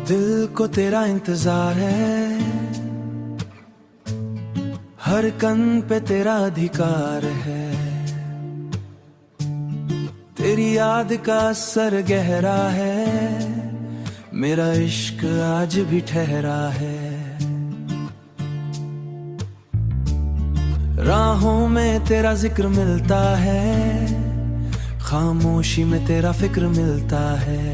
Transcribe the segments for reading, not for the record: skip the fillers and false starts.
दिल को तेरा इंतजार है, हर कन पे तेरा अधिकार है। तेरी याद का असर गहरा है, मेरा इश्क आज भी ठहरा है। राहों में तेरा जिक्र मिलता है, खामोशी में तेरा फिक्र मिलता है।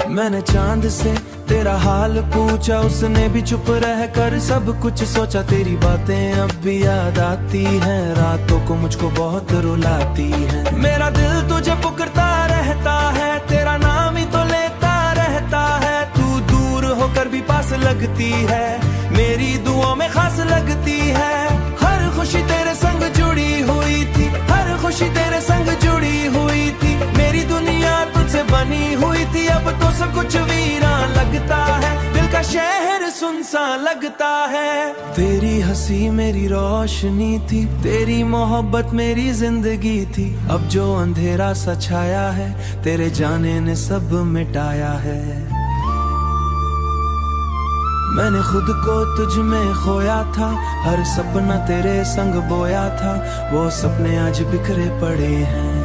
मैंने चांद से तेरा हाल पूछा, उसने भी चुप रह कर सब कुछ सोचा। तेरी बातें अब भी याद आती हैं, रातों को मुझको बहुत रुलाती हैं। मेरा दिल तुझे पुकारता रहता है, तेरा नाम ही तो लेता रहता है। तू दूर होकर भी पास लगती है, मेरी दुआओं में खास लगती है। हर खुशी तेरे संग जुड़ी हुई थी, हर खुशी तेरे संग जुड़ी हुई थी। मेरी दुनिया तुझसे बनी हुई थी, अब तो सब कुछ वीरान लगता है। दिल का शहर सुनसान लगता है। तेरी हंसी मेरी रोशनी थी, तेरी मोहब्बत मेरी जिंदगी थी। अब जो अंधेरा सा छाया है, तेरे जाने ने सब मिटाया है। मैंने खुद को तुझ में खोया था, हर सपना तेरे संग बोया था। वो सपने आज बिखरे पड़े हैं,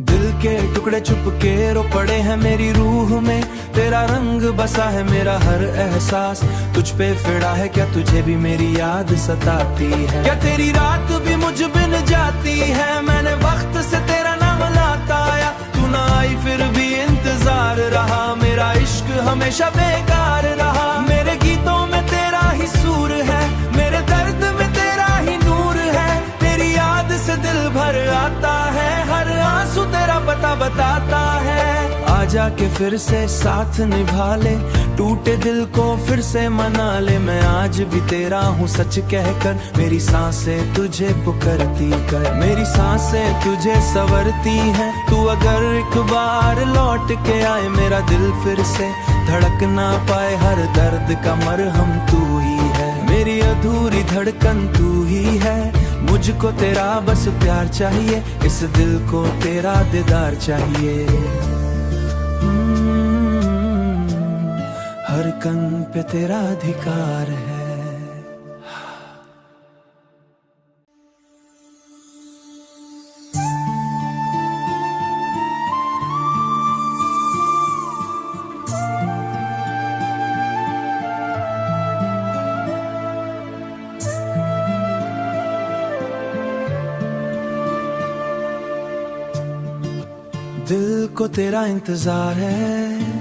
दिल के टुकड़े चुप के रो पड़े हैं। मेरी रूह में तेरा रंग बसा है, मेरा हर एहसास तुझ पे फिरा है। क्या तुझे भी मेरी याद सताती है? क्या तेरी रात भी मुझ बिन जाती है? मैंने वक्त से तेरा नाम लाता आया, तू ना आई फिर भी इंतजार रहा। मेरा इश्क हमेशा बेकार रहा। मेरे गीतों में तेरा ही सूर है, मेरे दर्द में तेरा ही नूर है। तेरी याद से दिल भर आता है, हर आंसू तेरा पता बताता है। आजा के फिर से साथ निभा ले, टूटे दिल को फिर से मना ले। मैं आज भी तेरा हूँ सच कहकर, मेरी सांसें तुझे पुकारती कर। मेरी सांसें तुझे संवरती हैं, तू अगर एक बार लौट के आए। मेरा दिल फिर से धड़क ना पाए, हर दर्द का मरहम तू ही है। मेरी अधूरी धड़कन तू ही है, मुझको तेरा बस प्यार चाहिए। इस दिल को तेरा दीदार चाहिए। हर कन पे तेरा अधिकार है। दिल को तेरा इंतजार है,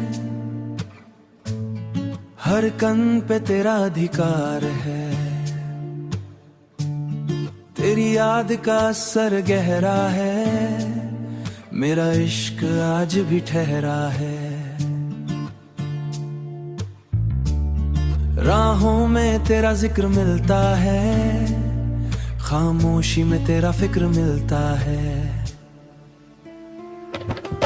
हर कन पे तेरा अधिकार है। तेरी याद का असर गहरा है, मेरा इश्क आज भी ठहरा है। राहों में तेरा जिक्र मिलता है, खामोशी में तेरा फिक्र मिलता है।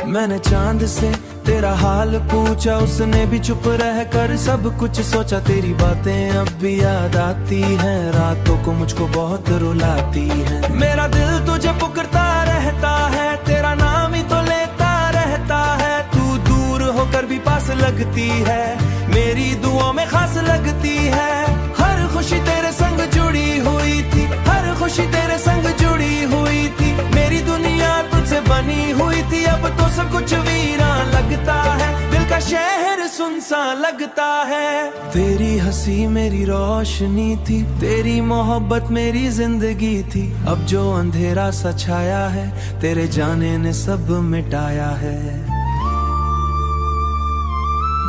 मैंने चांद से तेरा हाल पूछा, उसने भी चुप रह कर सब कुछ सोचा। तेरी बातें अब भी याद आती हैं, रातों को मुझको बहुत रुलाती हैं। मेरा दिल तुझे पुकारता रहता है, तेरा नाम ही तो लेता रहता है। तू दूर होकर भी पास लगती है, मेरी दुआओं में खास लगती है। हर खुशी तेरे संग जुड़ी हुई थी, हर खुशी तेरे संग जुड़ी हुई थी। मेरी दुनिया तुझसे बनी हुई थी, अब तो सब कुछ वीरान लगता है। दिल का शहर सुनसान लगता है। तेरी हंसी मेरी रोशनी थी, तेरी मोहब्बत मेरी जिंदगी थी। अब जो अंधेरा सा छाया है, तेरे जाने ने सब मिटाया है।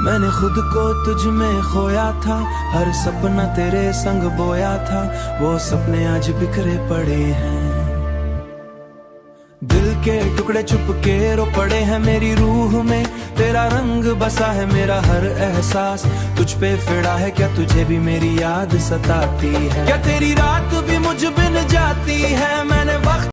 मैंने खुद को तुझ में खोया था, हर सपना तेरे संग बोया था। वो सपने आज बिखरे पड़े हैं, दिल के टुकड़े चुप के रो पड़े हैं। मेरी रूह में तेरा रंग बसा है, मेरा हर एहसास तुझ पे फिरा है। क्या तुझे भी मेरी याद सताती है? क्या तेरी रात भी मुझ बिन जाती है? मैंने वक्त